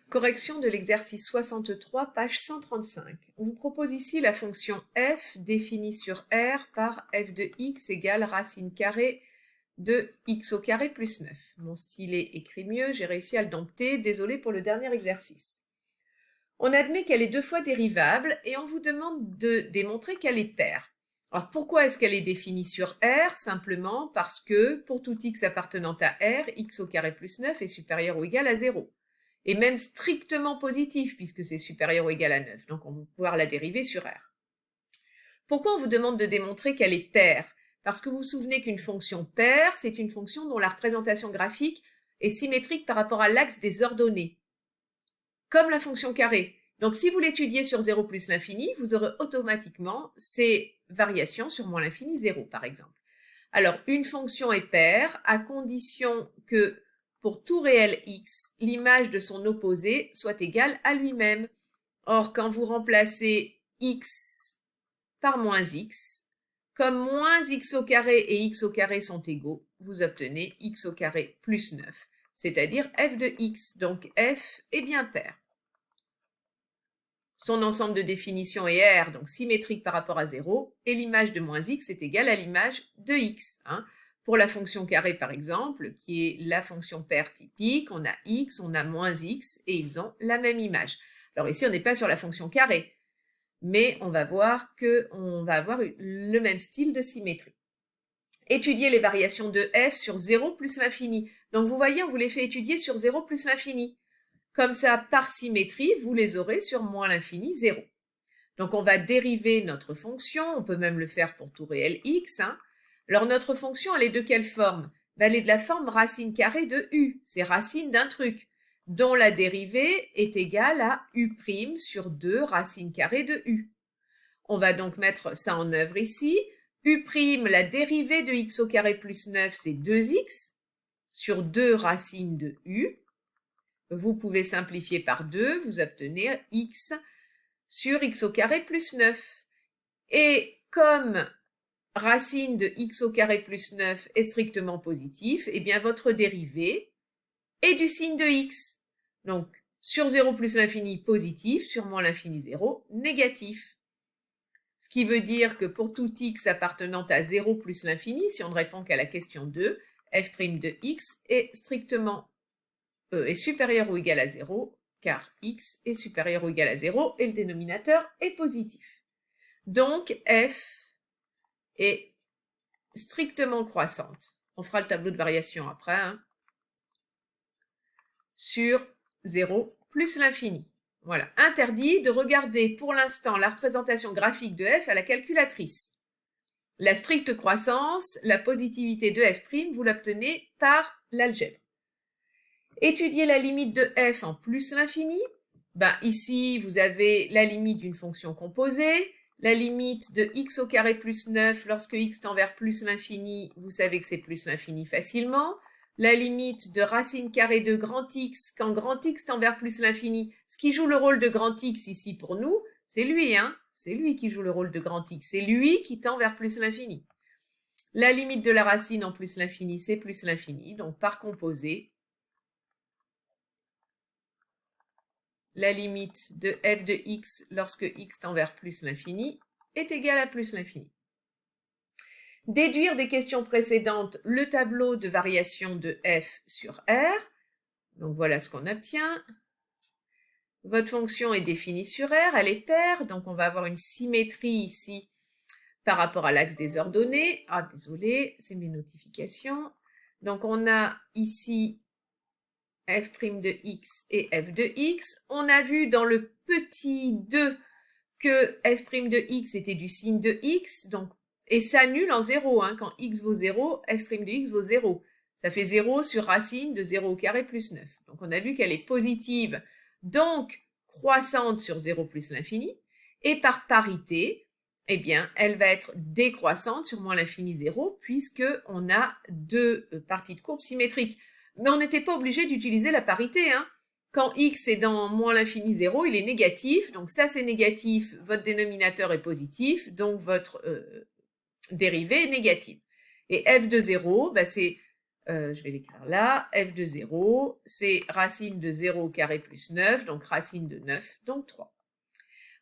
Correction de l'exercice 63, page 135. On vous propose ici la fonction f définie sur R par f de x égale racine carrée de x au carré plus 9. Mon stylet écrit mieux, j'ai réussi à le dompter, désolé pour le dernier exercice. On admet qu'elle est deux fois dérivable et on vous demande de démontrer qu'elle est paire. Alors pourquoi est-ce qu'elle est définie sur R? Simplement parce que pour tout x appartenant à R, x au carré plus 9 est supérieur ou égal à 0. Et même strictement positif puisque c'est supérieur ou égal à 9. Donc on va pouvoir la dériver sur R. Pourquoi on vous demande de démontrer qu'elle est paire? Parce que vous vous souvenez qu'une fonction paire, c'est une fonction dont la représentation graphique est symétrique par rapport à l'axe des ordonnées, comme la fonction carrée. Donc si vous l'étudiez sur 0 plus l'infini, vous aurez automatiquement ces variations sur moins l'infini 0 par exemple. Alors une fonction est paire à condition que pour tout réel x, l'image de son opposé soit égale à lui-même. Or quand vous remplacez x par moins x, comme moins x au carré et x au carré sont égaux, vous obtenez x au carré plus 9, c'est-à-dire f de x. Donc f est bien paire. Son ensemble de définition est R, donc symétrique par rapport à 0, et l'image de moins x est égale à l'image de x. Pour la fonction carrée, par exemple, qui est la fonction paire typique, on a x, on a moins x, et ils ont la même image. Alors ici, on n'est pas sur la fonction carrée, mais on va voir qu'on va avoir le même style de symétrie. Étudier les variations de f sur 0 plus l'infini. Donc vous voyez, on vous les fait étudier sur 0 plus l'infini. Comme ça, par symétrie, vous les aurez sur moins l'infini 0. Donc on va dériver notre fonction, on peut même le faire pour tout réel x. Alors notre fonction, elle est de quelle forme? Elle est de la forme racine carrée de u, c'est racine d'un truc, dont la dérivée est égale à u' sur 2 racine carrée de u. On va donc mettre ça en œuvre ici. U', la dérivée de x au carré plus 9, c'est 2x sur 2 racines de u. Vous pouvez simplifier par 2, vous obtenez x sur x au carré plus 9. Et comme racine de x au carré plus 9 est strictement positif, eh bien votre dérivée est du signe de x. Donc sur 0 plus l'infini positif, sur moins l'infini 0 négatif. Ce qui veut dire que pour tout x appartenant à 0 plus l'infini, si on ne répond qu'à la question 2, f' de x est strictement est supérieur ou égal à 0, car x est supérieur ou égal à 0 et le dénominateur est positif. Donc f est strictement croissante. On fera le tableau de variation après, sur 0 plus l'infini. Voilà. Interdit de regarder pour l'instant la représentation graphique de f à la calculatrice. La stricte croissance, la positivité de f', vous l'obtenez par l'algèbre. Étudier la limite de f en plus l'infini. Ici, vous avez la limite d'une fonction composée, la limite de x au carré plus 9 lorsque x tend vers plus l'infini, vous savez que c'est plus l'infini facilement. La limite de racine carrée de grand x quand grand x tend vers plus l'infini. Ce qui joue le rôle de grand x ici pour nous, c'est lui, c'est lui qui joue le rôle de grand x. C'est lui qui tend vers plus l'infini. La limite de la racine en plus l'infini, c'est plus l'infini. Donc par composé, la limite de f de x lorsque x tend vers plus l'infini est égale à plus l'infini. Déduire des questions précédentes le tableau de variation de f sur R. Donc voilà ce qu'on obtient. Votre fonction est définie sur R, elle est paire, donc on va avoir une symétrie ici par rapport à l'axe des ordonnées. Ah, désolé, c'est mes notifications. Donc on a ici f' de x et f de x. On a vu dans le petit 2 que f' de x était du signe de x, donc, et s'annule en 0. Quand x vaut 0, f' de x vaut 0. Ça fait 0 sur racine de 0 au carré plus 9. Donc on a vu qu'elle est positive, donc croissante sur 0 plus l'infini. Et par parité, eh bien, elle va être décroissante sur moins l'infini 0, puisqu'on a deux parties de courbe symétriques. Mais on n'était pas obligé d'utiliser la parité. Quand x est dans moins l'infini 0, il est négatif. Donc ça, c'est négatif. Votre dénominateur est positif. Donc votre dérivée est négative. Et f de 0, c'est je vais l'écrire là, f de 0, c'est racine de 0 au carré plus 9, donc racine de 9, donc 3.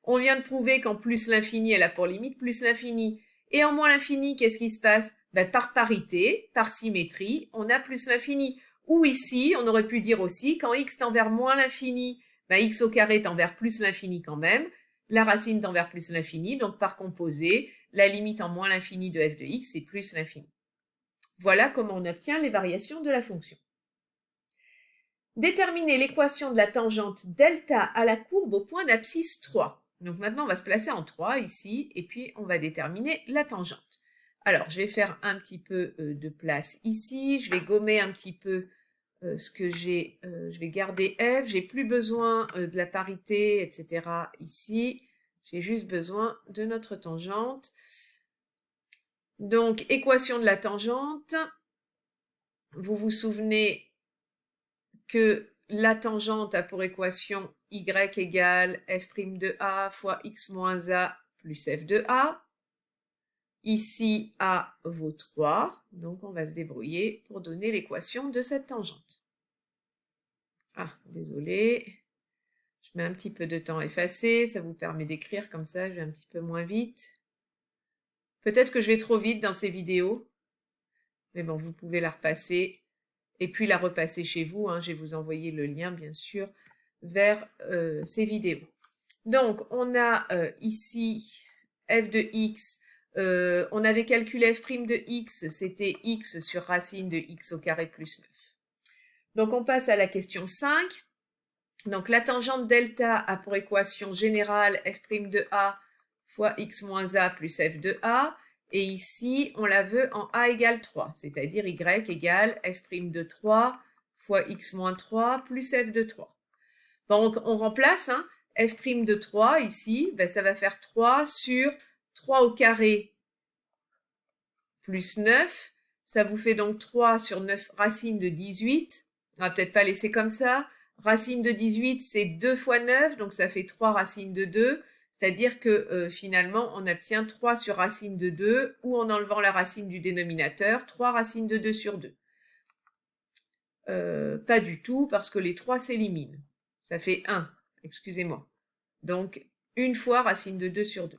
On vient de prouver qu'en plus l'infini, elle a pour limite plus l'infini. Et en moins l'infini, qu'est-ce qui se passe? Ben, par parité, par symétrie, on a plus l'infini. Ou ici, on aurait pu dire aussi, quand x tend vers moins l'infini, ben, x au carré tend vers plus l'infini quand même, la racine tend vers plus l'infini, donc par composé, la limite en moins l'infini de f de x, c'est plus l'infini. Voilà comment on obtient les variations de la fonction. Déterminer l'équation de la tangente delta à la courbe au point d'abscisse 3. Donc maintenant, on va se placer en 3 ici, et puis on va déterminer la tangente. Alors, je vais faire un petit peu de place ici, je vais gommer un petit peu ce que j'ai, je vais garder f, j'ai plus besoin de la parité, etc. ici, j'ai juste besoin de notre tangente. Donc, équation de la tangente, vous vous souvenez que la tangente a pour équation y égale f' de a fois x moins a plus f de a. Ici, a vaut 3, donc on va se débrouiller pour donner l'équation de cette tangente. Ah, désolé, je mets un petit peu de temps à effacer, ça vous permet d'écrire comme ça, je vais un petit peu moins vite. Peut-être que je vais trop vite dans ces vidéos, mais bon, vous pouvez la repasser et puis la repasser chez vous, hein. Je vais vous envoyer le lien, bien sûr, vers ces vidéos. Donc, on a ici f de x, on avait calculé f' de x, c'était x sur racine de x au carré plus 9. Donc, on passe à la question 5. Donc, la tangente delta a pour équation générale f' de a fois x moins a plus f de a. Et ici, on la veut en a égale 3, c'est-à-dire y égale f' de 3 fois x moins 3 plus f de 3. Donc, on remplace, hein, f' de 3 ici, ben, ça va faire 3 sur 3 au carré plus 9. Ça vous fait donc 3 sur 9 racine de 18. On va peut-être pas laisser comme ça. Racine de 18, c'est 2 fois 9, donc ça fait 3 racines de 2. C'est-à-dire que finalement, on obtient 3 sur racine de 2, ou en enlevant la racine du dénominateur, 3 racines de 2 sur 2. Pas du tout, parce que les 3 s'éliminent. Ça fait 1, excusez-moi. Donc, une fois racine de 2 sur 2.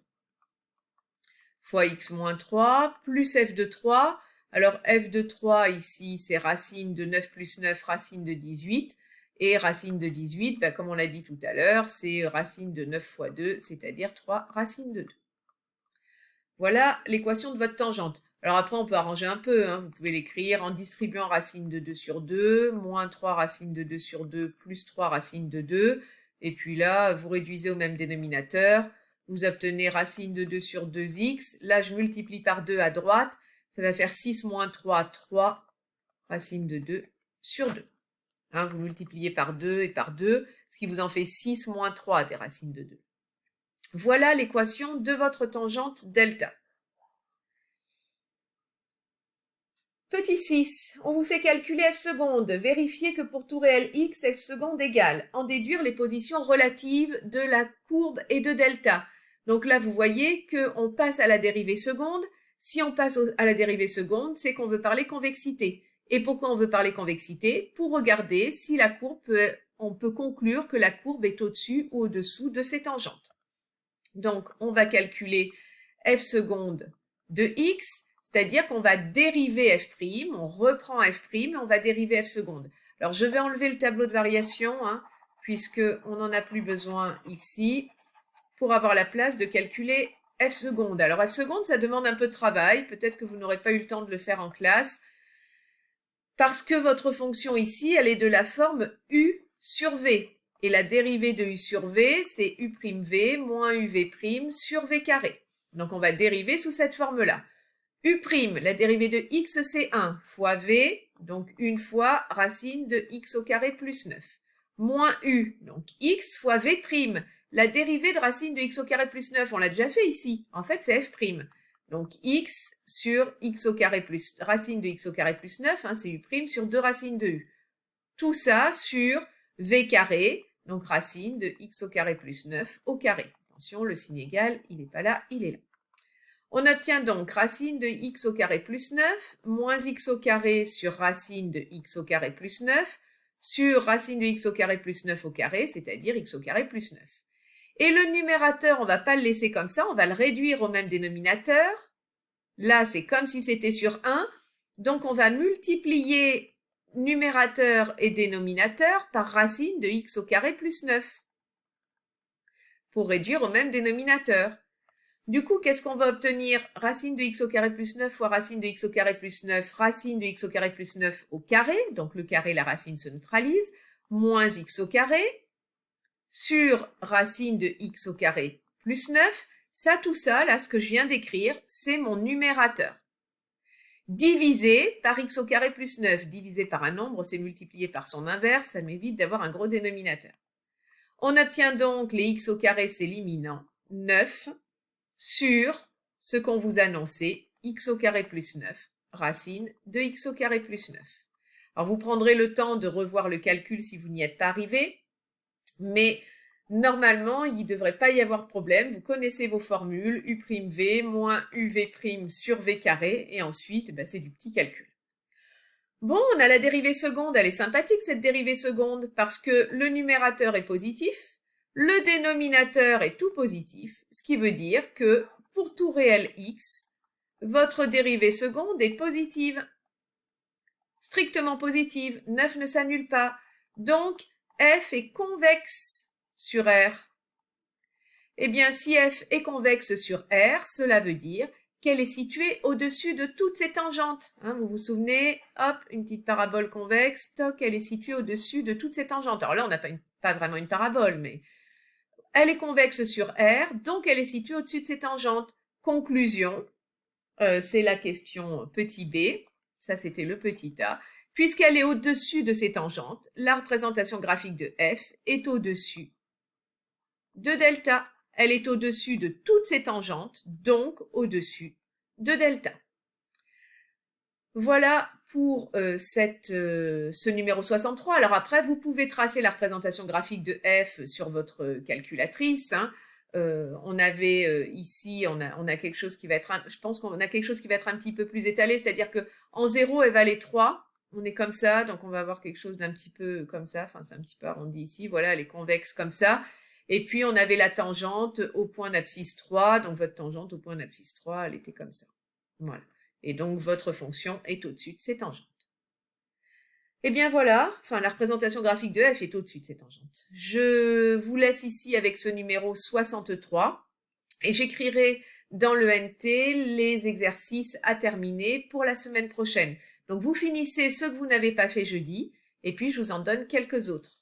Fois x moins 3, plus f de 3. Alors, f de 3, ici, c'est racine de 9 plus 9, racine de 18. Et racine de 18, ben, comme on l'a dit tout à l'heure, c'est racine de 9 fois 2, c'est-à-dire 3 racines de 2. Voilà l'équation de votre tangente. Alors après, on peut arranger un peu, hein. Vous pouvez l'écrire en distribuant racine de 2 sur 2, moins 3 racines de 2 sur 2, plus 3 racines de 2. Et puis là, vous réduisez au même dénominateur. Vous obtenez racine de 2 sur 2x. Là, je multiplie par 2 à droite. Ça va faire 6 moins 3, 3 racine de 2 sur 2. Hein, vous multipliez par 2 et par 2, ce qui vous en fait 6 moins 3 des racines de 2. Voilà l'équation de votre tangente delta. Petit 6, on vous fait calculer f seconde. Vérifiez que pour tout réel x, f seconde égale. En déduire les positions relatives de la courbe et de delta. Donc là, vous voyez qu'on passe à la dérivée seconde. Si on passe à la dérivée seconde, c'est qu'on veut parler convexité. Et pourquoi on veut parler convexité? Pour regarder si la courbe on peut conclure que la courbe est au-dessus ou au-dessous de ses tangentes. Donc, on va calculer f seconde de x, c'est-à-dire qu'on va dériver f', on reprend f', on va dériver f seconde. Alors, je vais enlever le tableau de variation, hein, puisqu'on n'en a plus besoin ici, pour avoir la place de calculer f seconde. Alors, f seconde, ça demande un peu de travail, peut-être que vous n'aurez pas eu le temps de le faire en classe, parce que votre fonction ici, elle est de la forme u sur v. Et la dérivée de u sur v, c'est u'v moins uv' sur v carré. Donc on va dériver sous cette forme-là. U', la dérivée de x, c'est 1 fois v, donc une fois racine de x au carré plus 9. Moins u, donc x fois v'. La dérivée de racine de x au carré plus 9, on l'a déjà fait ici. En fait, c'est f'. Donc x sur x au carré plus racine de x au carré plus 9, hein, c'est u' sur 2 racines de u. Tout ça sur v carré, donc racine de x au carré plus 9 au carré. Attention, le signe égal, il n'est pas là, il est là. On obtient donc racine de x au carré plus 9 moins x au carré sur racine de x au carré plus 9 sur racine de x au carré plus 9 au carré, c'est-à-dire x au carré plus 9. Et le numérateur, on ne va pas le laisser comme ça, on va le réduire au même dénominateur. Là, c'est comme si c'était sur 1. Donc, on va multiplier numérateur et dénominateur par racine de x au carré plus 9 pour réduire au même dénominateur. Du coup, qu'est-ce qu'on va obtenir? Racine de x au carré plus 9 fois racine de x au carré plus 9, racine de x au carré plus 9 au carré, donc le carré, la racine se neutralise, moins x au carré, sur racine de x au carré plus 9, ça, tout ça, là, ce que je viens d'écrire, c'est mon numérateur. Divisé par x au carré plus 9, divisé par un nombre, c'est multiplié par son inverse, ça m'évite d'avoir un gros dénominateur. On obtient donc les x au carré s'éliminant, 9 sur ce qu'on vous annonçait, x au carré plus 9, racine de x au carré plus 9. Alors vous prendrez le temps de revoir le calcul si vous n'y êtes pas arrivé, mais normalement, il ne devrait pas y avoir de problème. Vous connaissez vos formules, u'v moins uv' sur v carré, et ensuite, c'est du petit calcul. Bon, on a la dérivée seconde, elle est sympathique cette dérivée seconde, parce que le numérateur est positif, le dénominateur est tout positif, ce qui veut dire que pour tout réel x, votre dérivée seconde est positive. Strictement positive, 9 ne s'annule pas. Donc, f est convexe sur R. Eh bien, si f est convexe sur R, cela veut dire qu'elle est située au-dessus de toutes ces tangentes. Vous vous souvenez, hop, une petite parabole convexe, toc, elle est située au-dessus de toutes ces tangentes. Alors là, on n'a pas vraiment une parabole, mais elle est convexe sur R, donc elle est située au-dessus de ces tangentes. Conclusion, c'est la question petit b, ça c'était le petit a. Puisqu'elle est au-dessus de ces tangentes, la représentation graphique de f est au-dessus de delta. Elle est au-dessus de toutes ces tangentes, donc au-dessus de delta. Voilà pour ce numéro 63. Alors après, vous pouvez tracer la représentation graphique de f sur votre calculatrice. On avait ici, on a quelque chose qui va être, je pense qu'on a quelque chose qui va être un petit peu plus étalé, c'est-à-dire que en 0, elle valait 3. On est comme ça, donc on va avoir quelque chose d'un petit peu comme ça, enfin c'est un petit peu arrondi ici, voilà, elle est convexe comme ça. Et puis on avait la tangente au point d'abscisse 3, donc votre tangente au point d'abscisse 3, elle était comme ça. Voilà. Et donc votre fonction est au-dessus de ces tangentes. Et bien voilà, enfin la représentation graphique de f est au-dessus de ces tangentes. Je vous laisse ici avec ce numéro 63 et j'écrirai dans le NT les exercices à terminer pour la semaine prochaine. Donc vous finissez ceux que vous n'avez pas fait jeudi et puis je vous en donne quelques autres.